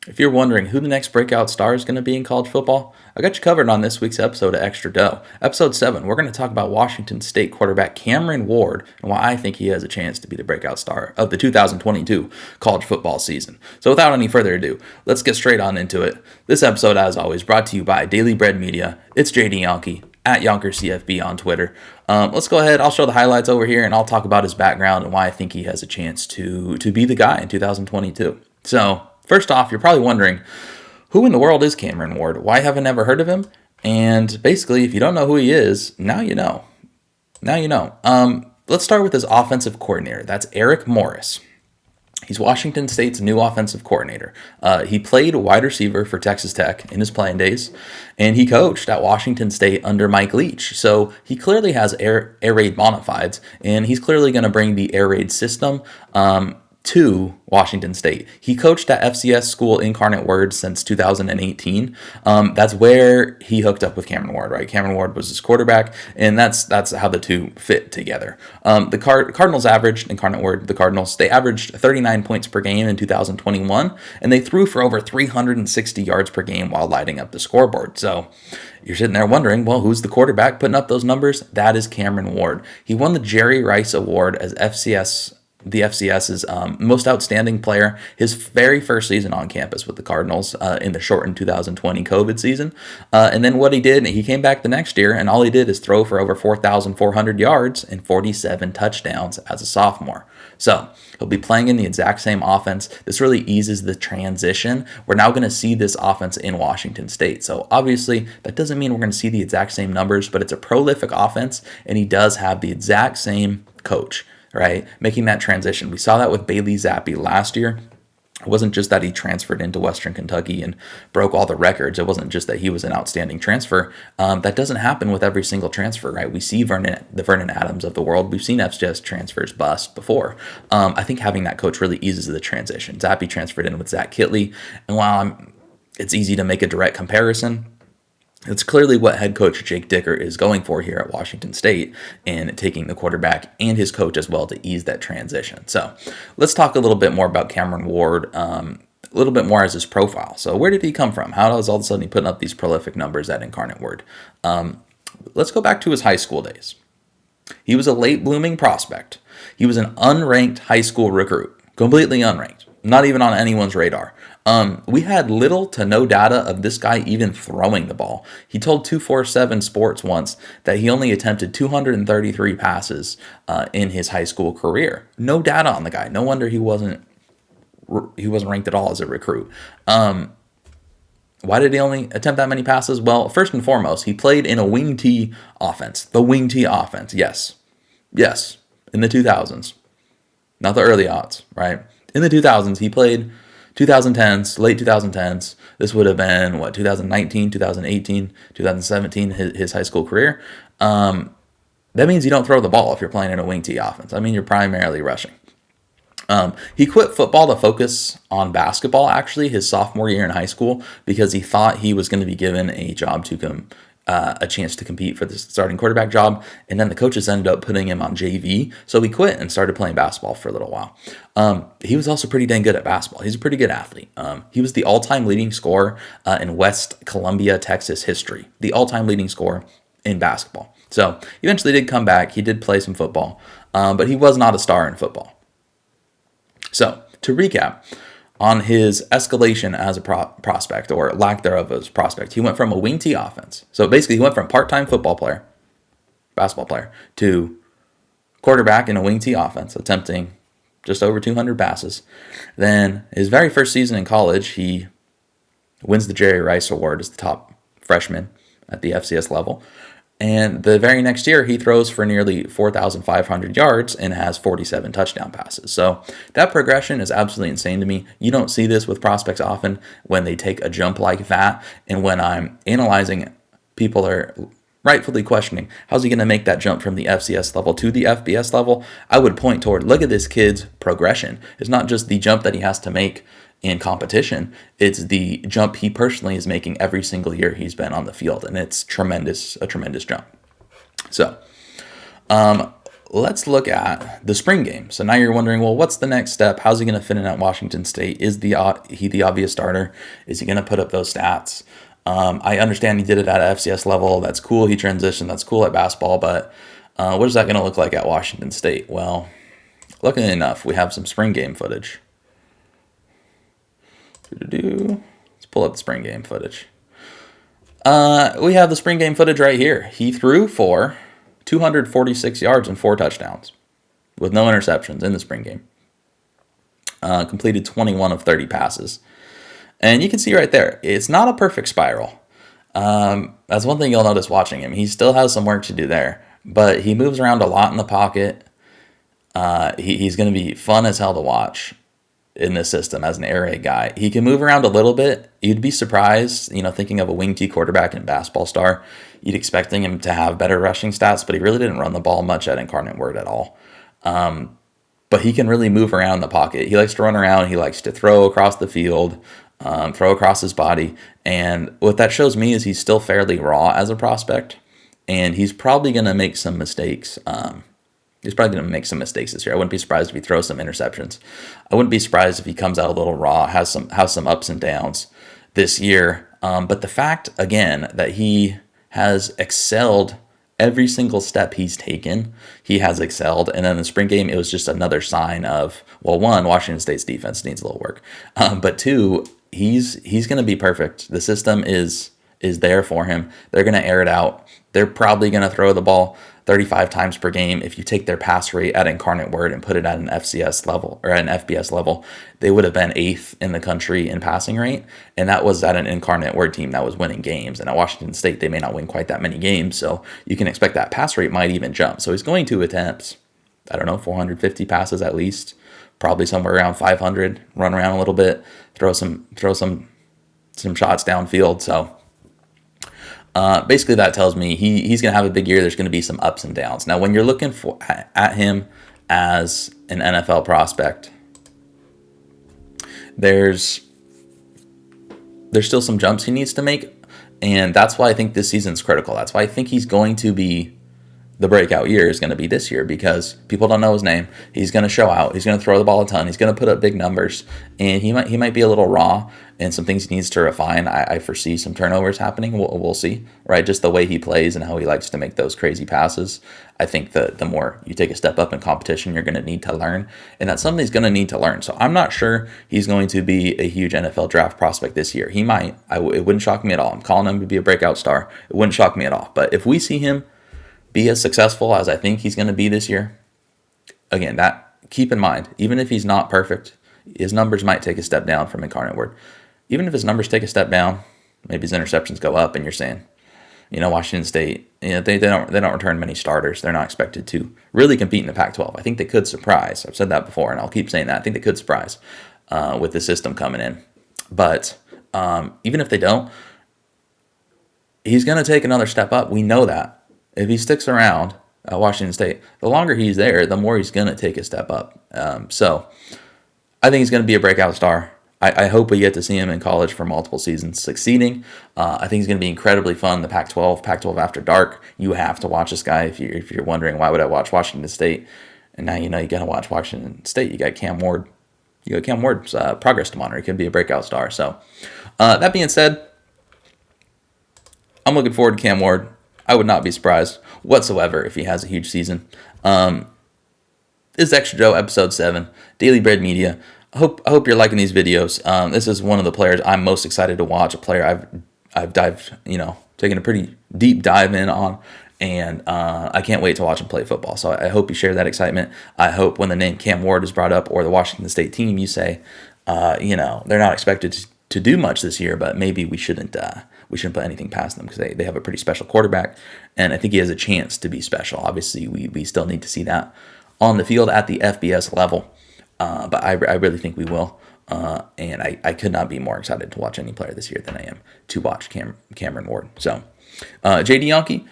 If you're wondering who the next breakout star is going to be in college football, I got you covered on this week's episode of Extra Dough. Episode 7, we're going to talk about Washington State quarterback Cameron Ward and why I think he has a chance to be the breakout star of the 2022 college football season. So without any further ado, let's get straight on into it. This episode, as always, brought to you by Daily Bread Media. It's JD Yonke at YonkerCFB on Twitter. Let's go ahead. I'll show the highlights over here and I'll talk about his background and why I think he has a chance to be the guy in 2022. So, first off, you're probably wondering, who in the world is Cameron Ward? Why haven't I ever heard of him? And basically, if you don't know who he is, now you know. Now you know. Let's start with his offensive coordinator. That's Eric Morris. He's Washington State's new offensive coordinator. He played wide receiver for Texas Tech in his playing days, and he coached at Washington State under Mike Leach. So he clearly has air raid bona fides, and he's clearly going to bring the air raid system to Washington State. He coached at FCS school Incarnate Word since 2018. That's where he hooked up with Cameron Ward, right? Cameron Ward was his quarterback, and that's how the two fit together. The Cardinals averaged, Incarnate Word, the Cardinals, they averaged 39 points per game in 2021, and they threw for over 360 yards per game while lighting up the scoreboard. So you're sitting there wondering, well, who's the quarterback putting up those numbers? That is Cameron Ward. He won the Jerry Rice Award as the FCS's most outstanding player his very first season on campus with the Cardinals in the shortened 2020 COVID season. And then what he did, he came back the next year, and all he did is throw for over 4,400 yards and 47 touchdowns as a sophomore. So he'll be playing in the exact same offense. This really eases the transition. We're now going to see this offense in Washington State. So obviously, that doesn't mean we're going to see the exact same numbers, but it's a prolific offense, and he does have the exact same coach, right? Making that transition. We saw that with Bailey Zappi last year. It wasn't just that he transferred into Western Kentucky and broke all the records. It wasn't just that he was an outstanding transfer. That doesn't happen with every single transfer, right? We see the Vernon Adams of the world. We've seen FCS transfers bust before. I think having that coach really eases the transition. Zappi transferred in with Zach Kitley, and while it's easy to make a direct comparison, it's clearly what head coach Jake Dicker is going for here at Washington State, and taking the quarterback and his coach as well to ease that transition. So let's talk a little bit more about Cameron Ward, a little bit more as his profile. So where did he come from? How does all of a sudden he putting up these prolific numbers at Incarnate Word? Let's go back to his high school days. He was a late blooming prospect. He was an unranked high school recruit, completely unranked, not even on anyone's radar. We had little to no data of this guy even throwing the ball. He told 247 Sports once that he only attempted 233 passes in his high school career. No data on the guy. No wonder he wasn't ranked at all as a recruit. Why did he only attempt that many passes? Well, first and foremost, he played in a wing T offense. The wing T offense, yes, in the 2000s, not the early aughts, right? In the 2000s, he played 2010s, late 2010s. This would have been, 2019, 2018, 2017, his high school career. That means you don't throw the ball if you're playing in a wing T offense. I mean, you're primarily rushing. He quit football to focus on basketball, actually, his sophomore year in high school, because he thought he was going to be given a job a chance to compete for the starting quarterback job, and then the coaches ended up putting him on JV, so he quit and started playing basketball for a little while. He was also pretty dang good at basketball. He's a pretty good athlete. He was the all-time leading scorer in West Columbia, Texas history, the all-time leading scorer in basketball. So he eventually did come back. He did play some football, but he was not a star in football. So to recap, on his escalation as a prospect, or lack thereof as a prospect, he went from a wing T offense. So basically, he went from part-time basketball player, to quarterback in a wing T offense, attempting just over 200 passes. Then his very first season in college, he wins the Jerry Rice Award as the top freshman at the FCS level. And the very next year, he throws for nearly 4,500 yards and has 47 touchdown passes. So that progression is absolutely insane to me. You don't see this with prospects often when they take a jump like that. And when I'm analyzing it, people are rightfully questioning, how's he going to make that jump from the FCS level to the FBS level? I would point toward, look at this kid's progression. It's not just the jump that he has to make in competition, it's the jump he personally is making every single year he's been on the field, and it's a tremendous jump. So let's look at the spring game. So now you're wondering, well, what's the next step? How's he going to fit in at Washington State? Is he the obvious starter? Is he going to put up those stats? I understand he did it at FCS level. That's cool. He transitioned. That's cool at basketball. But what is that going to look like at Washington State? Well, luckily enough, we have some spring game footage. Let's pull up the spring game footage. We have the spring game footage right here. He threw for 246 yards and 4 touchdowns with no interceptions in the spring game. Completed 21 of 30 passes. And you can see right there, it's not a perfect spiral. That's one thing you'll notice watching him. He still has some work to do there, but he moves around a lot in the pocket. He's going to be fun as hell to watch in this system as an air raid guy. He can move around a little bit. You'd be surprised, thinking of a wing T quarterback and basketball star, you'd expecting him to have better rushing stats, but he really didn't run the ball much at Incarnate Word at all. But he can really move around the pocket. He likes to run around. He likes to throw across the field, throw across his body. And what that shows me is he's still fairly raw as a prospect, and he's probably going to make some mistakes. He's probably going to make some mistakes this year. I wouldn't be surprised if he throws some interceptions. I wouldn't be surprised if he comes out a little raw, has some ups and downs this year. But the fact, again, that he has excelled every single step he's taken, he has excelled. And then the spring game, it was just another sign of, well, one, Washington State's defense needs a little work. But two, he's going to be perfect. The system is there for him. They're going to air it out. They're probably going to throw the ball 35 times per game. If you take their pass rate at Incarnate Word and put it at an FCS level or an FBS level, they would have been 8th in the country in passing rate. And that was at an Incarnate Word team that was winning games. And at Washington State, they may not win quite that many games. So you can expect that pass rate might even jump. So he's going to attempt, 450 passes at least, probably somewhere around 500, run around a little bit, throw some shots downfield. So basically, that tells me he's going to have a big year. There's going to be some ups and downs. Now, when you're looking at him as an NFL prospect, there's still some jumps he needs to make, and that's why I think this season's critical. That's why I think he's going to be the breakout year is going to be this year, because people don't know his name. He's going to show out. He's going to throw the ball a ton. He's going to put up big numbers, and he might be a little raw, and some things he needs to refine. I foresee some turnovers happening. We'll see, right? Just the way he plays and how he likes to make those crazy passes. I think that the more you take a step up in competition, you're going to need to learn, and that's something he's going to need to learn. So I'm not sure he's going to be a huge NFL draft prospect this year. He might. It wouldn't shock me at all. I'm calling him to be a breakout star. It wouldn't shock me at all. But if we see him be as successful as I think he's going to be this year, again, that keep in mind, even if he's not perfect, his numbers might take a step down from Incarnate Word. Even if his numbers take a step down, maybe his interceptions go up, and you're saying, Washington State, they don't return many starters. They're not expected to really compete in the Pac-12. I think they could surprise. I've said that before, and I'll keep saying that. I think they could surprise with the system coming in. But even if they don't, he's going to take another step up. We know that. If he sticks around at Washington State, the longer he's there, the more he's going to take a step up. So I think he's going to be a breakout star. I hope we get to see him in college for multiple seasons succeeding. I think he's going to be incredibly fun. The Pac-12 After Dark. You have to watch this guy if you're wondering, why would I watch Washington State? And now you got to watch Washington State. You got Cam Ward. You got Cam Ward's progress to monitor. He could be a breakout star. So that being said, I'm looking forward to Cam Ward. I would not be surprised whatsoever if he has a huge season. This is Extra Joe, episode 7, Daily Bread Media. I hope you're liking these videos. This is one of the players I'm most excited to watch, a player I've dived, taken a pretty deep dive in on, and I can't wait to watch him play football. So I hope you share that excitement. I hope when the name Cam Ward is brought up, or the Washington State team, you say, they're not expected to do much this year, but maybe we shouldn't put anything past them, because they have a pretty special quarterback, and I think he has a chance to be special. Obviously, we still need to see that on the field at the FBS level, but I really think we will, and I could not be more excited to watch any player this year than I am to watch Cameron Ward. So, JD Yonke,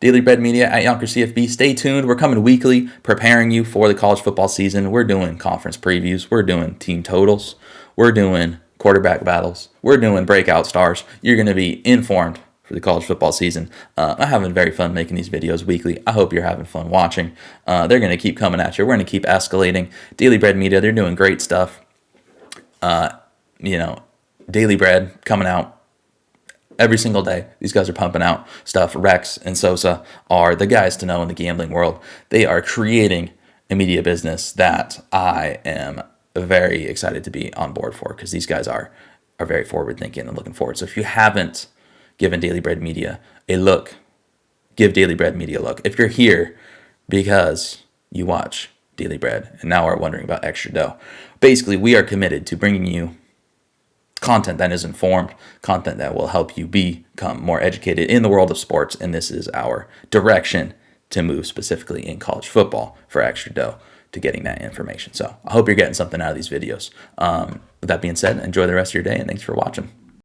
Daily Bread Media at Yonker CFB. Stay tuned. We're coming weekly, preparing you for the college football season. We're doing conference previews. We're doing team totals. We're doing quarterback battles. We're doing breakout stars. You're going to be informed for the college football season. I'm having very fun making these videos weekly. I hope you're having fun watching. They're going to keep coming at you. We're going to keep escalating. Daily Bread Media, they're doing great stuff. Daily Bread coming out every single day. These guys are pumping out stuff. Rex and Sosa are the guys to know in the gambling world. They are creating a media business that I am very excited to be on board for, because these guys are very forward thinking and looking forward. So if you haven't given Daily Bread Media a look, give Daily Bread Media a look. If you're here because you watch Daily Bread and now are wondering about Extra Dough, basically we are committed to bringing you content that is informed, content that will help you become more educated in the world of sports, and this is our direction to move specifically in college football for Extra Dough to getting that information. So I hope you're getting something out of these videos. With that being said, enjoy the rest of your day, and thanks for watching.